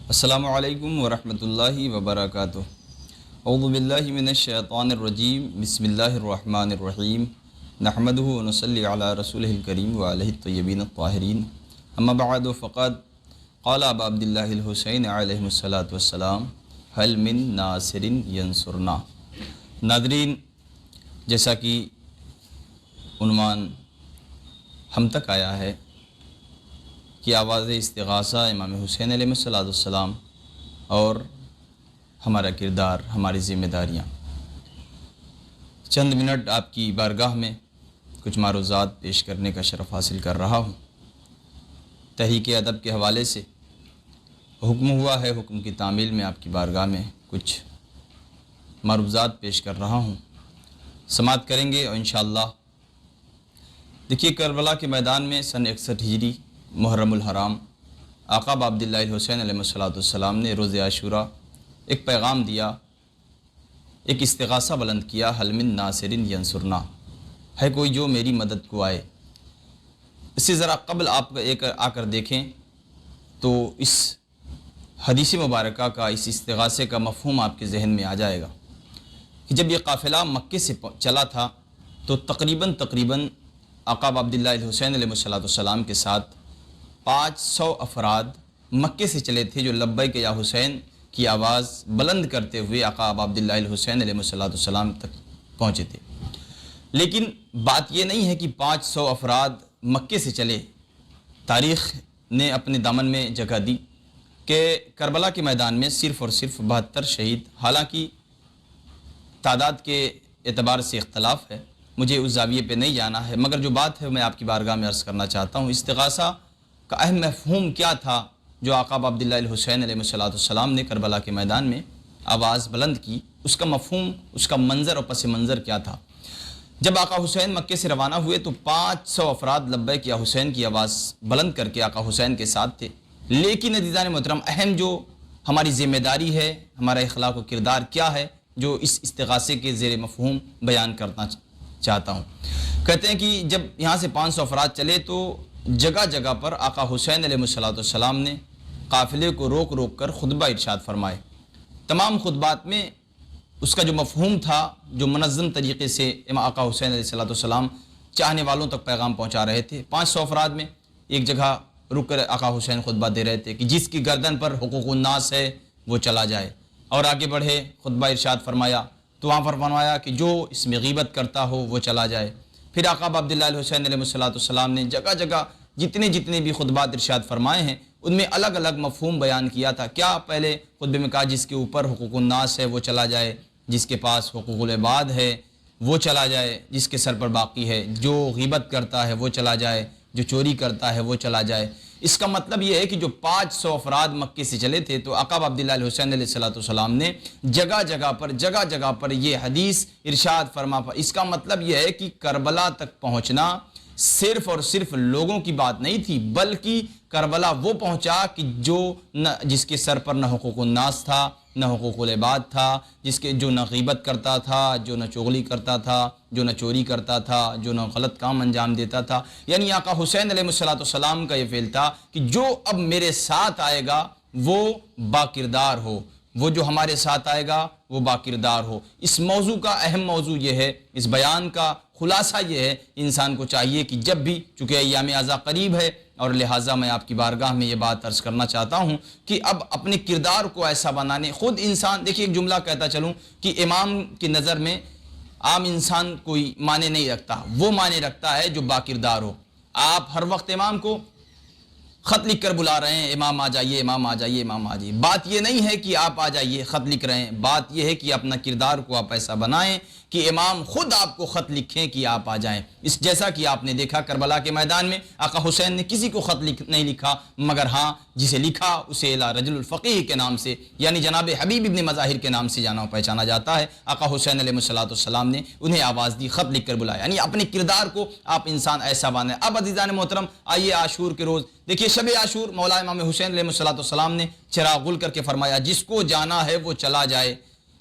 السلام علیکم ورحمۃ اللہ وبرکاتہ۔ اعوذ باللہ من الشیطان الرجیم، بسم اللہ الرحمن الرحیم، نحمدہ ونصلی علی رسولہ الکریم وعلیہ الطیبین الطاہرین، اما بعد فقد قال ابا عبداللہ الحسین علیہ الصلاۃ والسلام هل من ناصر ینصرنا۔ ناظرین، جیسا کہ عنوان ہم تک آیا ہے کہ آواز استغاثہ امام حسین علیہ السلام اور ہمارا کردار، ہماری ذمہ داریاں، چند منٹ آپ کی بارگاہ میں کچھ معروضات پیش کرنے کا شرف حاصل کر رہا ہوں۔ تحریک ادب کے حوالے سے حکم ہوا ہے، حکم کی تعمیل میں آپ کی بارگاہ میں کچھ معروضات پیش کر رہا ہوں، سماعت کریں گے اور انشاءاللہ۔ دیکھیے، کربلا کے میدان میں سن 61 ہجری محرم الحرام آقا ابا عبداللہ الحسین علیہ السلام نے روز عاشوراء ایک پیغام دیا، ایک استغاثہ بلند کیا، هل من ناصر ینصرنا، ہے کوئی جو میری مدد کو آئے۔ اس سے ذرا قبل آپ آ کر دیکھیں تو اس حدیث مبارکہ کا، اس استغاثے کا مفہوم آپ کے ذہن میں آ جائے گا کہ جب یہ قافلہ مکے سے چلا تھا تو تقریباً آقا ابا عبداللہ الحسین علیہ السلام کے ساتھ 500 افراد مکے سے چلے تھے، جو لبیک یا حسین کی آواز بلند کرتے ہوئے آقا ابا عبداللہ الحسین علیہ السلام تک پہنچے تھے۔ لیکن بات یہ نہیں ہے کہ 500 افراد مکے سے چلے۔ تاریخ نے اپنے دامن میں جگہ دی کہ کربلا کے میدان میں صرف اور صرف 72 شہید، حالانکہ تعداد کے اعتبار سے اختلاف ہے، مجھے اس زاویے پہ نہیں جانا ہے، مگر جو بات ہے میں آپ کی بارگاہ میں عرض کرنا چاہتا ہوں۔ استغاثہ کا اہم مفہوم کیا تھا جو آقا ابا عبداللہ الحسین علیہ السلام نے کربلا کے میدان میں آواز بلند کی، اس کا مفہوم، اس کا منظر اور پس منظر کیا تھا؟ جب آقا حسین مکے سے روانہ ہوئے تو 500 افراد لبیک یا حسین کی آواز بلند کر کے آقا حسین کے ساتھ تھے۔ لیکن عزیزان محترم، اہم جو ہماری ذمہ داری ہے، ہمارا اخلاق و کردار کیا ہے، جو اس استغاثے کے زیر مفہوم بیان کرنا چاہتا ہوں۔ کہتے ہیں کہ جب یہاں سے 500 افراد چلے تو جگہ جگہ پر آقا حسین علیہ السلام نے قافلے کو روک روک کر خطبہ ارشاد فرمائے۔ تمام خطبات میں اس کا جو مفہوم تھا، جو منظم طریقے سے آقا حسین علیہ السلام چاہنے والوں تک پیغام پہنچا رہے تھے۔ 500 افراد میں ایک جگہ رک کر آقا حسین خطبہ دے رہے تھے کہ جس کی گردن پر حقوق الناس ہے وہ چلا جائے، اور آگے بڑھے، خطبہ ارشاد فرمایا تو وہاں پر فرمایا کہ جو اس میں غیبت کرتا ہو وہ چلا جائے۔ پھر آقا ابا عبداللہ الحسین علیہ السلام نے جگہ جگہ جتنے بھی خطبات ارشاد فرمائے ہیں ان میں الگ الگ مفہوم بیان کیا تھا۔ کیا پہلے خطبے میں کہا جس کے اوپر حقوق الناس ہے وہ چلا جائے، جس کے پاس حقوق العباد ہے وہ چلا جائے، جس کے سر پر باقی ہے، جو غیبت کرتا ہے وہ چلا جائے، جو چوری کرتا ہے وہ چلا جائے۔ اس کا مطلب یہ ہے کہ جو 500 افراد مکے سے چلے تھے تو آقا عبداللہ الحسین علیہ السلام نے جگہ جگہ پر یہ حدیث ارشاد فرما۔ اس کا مطلب یہ ہے کہ کربلا تک پہنچنا صرف اور صرف لوگوں کی بات نہیں تھی، بلکہ کربلا وہ پہنچا کہ جس کے سر پر نہ حقوق الناس تھا، نہ حقوق العباد تھا، جو نہ غیبت کرتا تھا، جو نہ چغلی کرتا تھا، جو نہ چوری کرتا تھا، جو نہ غلط کام انجام دیتا تھا۔ یعنی آقا حسین علیہ السلام کا یہ فعل تھا کہ جو اب میرے ساتھ آئے گا وہ باکردار ہو، وہ جو ہمارے ساتھ آئے گا وہ باکردار ہو۔ اس موضوع کا اہم موضوع یہ ہے، اس بیان کا خلاصہ یہ ہے، انسان کو چاہیے کہ جب بھی، چونکہ ایام ازا قریب ہے اور لہٰذا میں آپ کی بارگاہ میں یہ بات عرض کرنا چاہتا ہوں کہ اب اپنے کردار کو ایسا بنانے، خود انسان، دیکھیے ایک جملہ کہتا چلوں کہ امام کی نظر میں عام انسان کوئی معنی نہیں رکھتا، وہ معنی رکھتا ہے جو باکردار ہو۔ آپ ہر وقت امام کو خط لکھ کر بلا رہے ہیں، امام آ جائیے، امام آ جائیے، امام آ جائیے، بات یہ نہیں ہے کہ آپ آ جائیے خط لکھ رہے ہیں، بات یہ ہے کہ اپنا کردار کو آپ ایسا بنائیں کہ امام خود آپ کو خط لکھیں کہ آپ آ جائیں۔ اس جیسا کہ آپ نے دیکھا کربلا کے میدان میں آقا حسین نے کسی کو خط نہیں لکھا، مگر ہاں جسے لکھا اسے الی رجل الفقیہ کے نام سے، یعنی جناب حبیب ابن مظاہر کے نام سے جانا پہچانا جاتا ہے۔ آقا حسین علیہ السلام نے انہیں آواز دی، خط لکھ کر بلایا، یعنی اپنے کردار کو آپ انسان ایسا بنائیں۔ اب عزیزان محترم، آئیے عاشور کے روز دیکھیے، شب عاشور مولا امام حسین علیہ السلام نے چراغ گل کر کے فرمایا جس کو جانا ہے وہ چلا جائے۔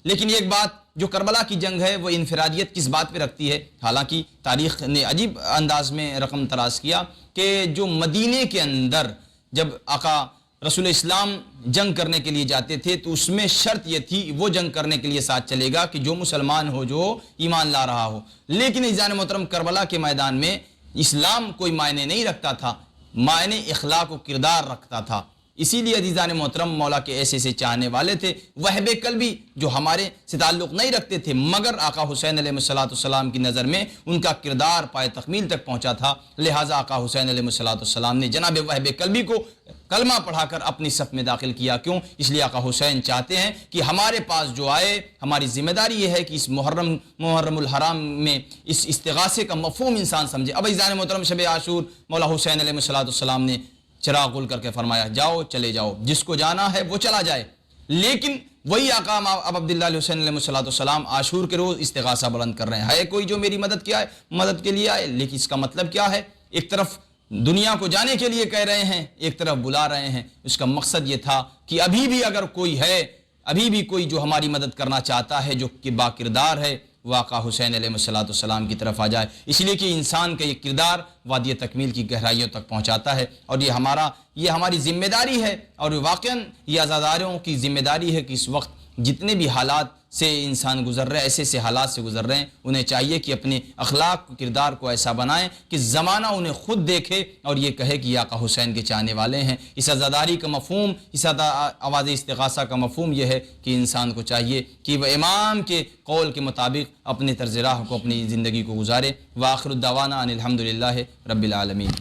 لیکن ایک بات، جو کربلا کی جنگ ہے وہ انفرادیت کس بات پہ رکھتی ہے؟ حالانکہ تاریخ نے عجیب انداز میں رقم تراش کیا کہ جو مدینے کے اندر جب آقا رسول اسلام جنگ کرنے کے لیے جاتے تھے تو اس میں شرط یہ تھی وہ جنگ کرنے کے لیے ساتھ چلے گا کہ جو مسلمان ہو، جو ایمان لا رہا ہو. لیکن عزیزان محترم کربلا کے میدان میں اسلام کوئی معنی نہیں رکھتا تھا، معنی اخلاق و کردار رکھتا تھا. اسی لیے عزیزان محترم مولا کے ایسے سے چاہنے والے تھے وہب قلبی جو ہمارے سے تعلق نہیں رکھتے تھے، مگر آقا حسین علیہ السلام کی نظر میں ان کا کردار پائے تکمیل تک پہنچا تھا. لہٰذا آقا حسین علیہ السلام نے جناب وہب قلبی کو کلمہ پڑھا کر اپنی صف میں داخل کیا. کیوں؟ اس لیے آقا حسین چاہتے ہیں کہ ہمارے پاس جو آئے، ہماری ذمہ داری یہ ہے کہ اس محرم الحرام میں اس استغاثے کا مفہوم انسان سمجھے. اب عزیزان محترم شب عاشور مولا حسین علیہ السلام نے چراغ گل کر کے فرمایا جاؤ، چلے جاؤ، جس کو جانا ہے وہ چلا جائے. لیکن وہی آقا اب عبداللہ علیہ حسین علیہ السلام عاشور کے روز استغاثہ بلند کر رہے ہیں، ہے کوئی جو میری مدد کے لیے آئے. لیکن اس کا مطلب کیا ہے؟ ایک طرف دنیا کو جانے کے لیے کہہ رہے ہیں، ایک طرف بلا رہے ہیں. اس کا مقصد یہ تھا کہ ابھی بھی اگر کوئی ہے، ابھی بھی کوئی جو ہماری مدد کرنا چاہتا ہے، جو کہ با کردار ہے، وہ آقا حسین علیہ السلام کی طرف آ جائے. اس لیے کہ انسان کا یہ کردار وادی تکمیل کی گہرائیوں تک پہنچاتا ہے، اور یہ ہماری ذمہ داری ہے، اور واقعاً یہ عزاداروں کی ذمہ داری ہے کہ اس وقت جتنے بھی حالات سے انسان گزر رہے ہیں، ایسے حالات سے گزر رہے ہیں، انہیں چاہیے کہ اپنے اخلاق کردار کو ایسا بنائیں کہ زمانہ انہیں خود دیکھے اور یہ کہے کہ یہ آقا حسین کے چاہنے والے ہیں. اس عزاداری کا مفہوم، اس آواز استغاثہ کا مفہوم یہ ہے کہ انسان کو چاہیے کہ وہ امام کے قول کے مطابق اپنے طرز راہ کو، اپنی زندگی کو گزارے. وآخر الدعوانا ان الحمدللہ رب العالمین.